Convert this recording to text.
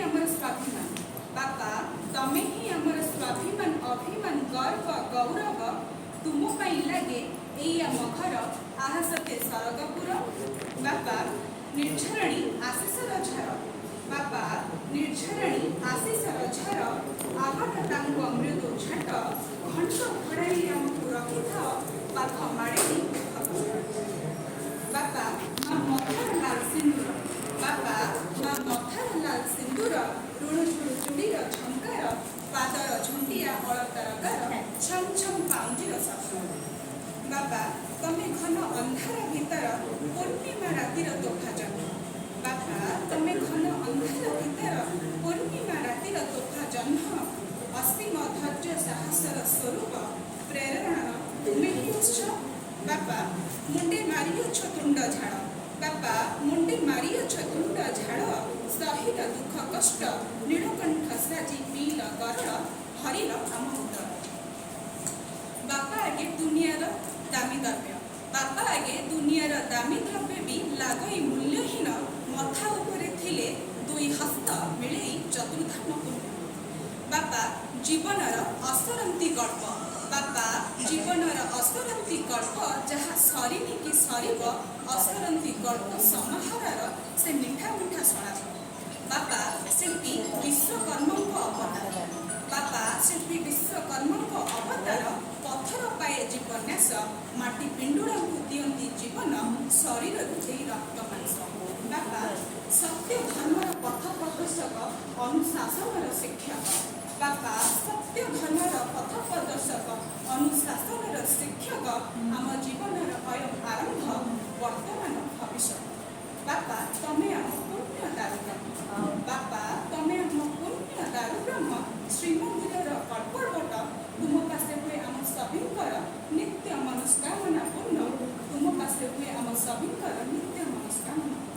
आमर स्वाभिमान बापा तमे ही आमर स्वाभिमान अभिमान गर्व गौरव तुम पाई लगे एई आम घर आहसते सरगपुर बापा निर्झरणी आशीषर झर बापा निर्झरणी आशीषर झर आगट तांको मृदु झट घंट घोड़ाई आमको रखिथ पाख माड़े बापा माँ मथार लाल सिंदूर बापा माँ मथार लाल सिंदूर ऋणु झुड़ु चूड़ीर झंकार पादर झुंटिया अलतार गार छम छम पाउंजीर शब्द बापा तमे घन अंधार भीतर पूर्णिमा रातिर तोफा जन्म बापा तमे घन अंधार भीतर पूर्णिमा रातिर तोफा जन्म असीम धैर्य साहसर स्वरूप प्रेरणा तुमे ही उच्च बापा मुंडे मारियोछ तुंड झाड़ बापा मुंडे मारियोछ तुंड झाड़ सहित दुख कष्ट नीलकंठ साजी पील गरल हरिल आम उदर बापा आगे दुनियार दामी द्रव्य बापा आगे दुनियार दामी द्रव्य भी लागई मूल्यहीन मथा उपरे थिले दुई हस्त मिले चतुर्धाम पुण्य बापा जीवनर असरंती गल्प बापा जीवनर असरंती गल्प जहाँ सरीनी कि सरब असरंती गल्प समाहार से मिठा मिठा शराब बापा शिल्पी विश्वकर्मा अवतार बापा शिल्पी विश्वकर्मा अवतार पत्थर पाए जीवन्यास माटी पिंडुड़ा दियंती जीवन शरीर रक्त मांस बापा सत्य धर्मर पथ प्रदर्शक अनुशासन शिक्षक बापा सत्य धर्मर पथ प्रदर्शक अनुशासन शिक्षक आम जीवनर अयम आरंभ वर्तमान भविष्य बापा तमे आम पुण्य दारुब्रह्म बापा तमे आम पुण्य दारुब्रह्म श्रीमंदिर कल्पवट तुम पासे हुए आम सभीकर नित्य मनस्कामना पूर्ण तुम पासे हुए आम सभीकर नित्य मनस्कामना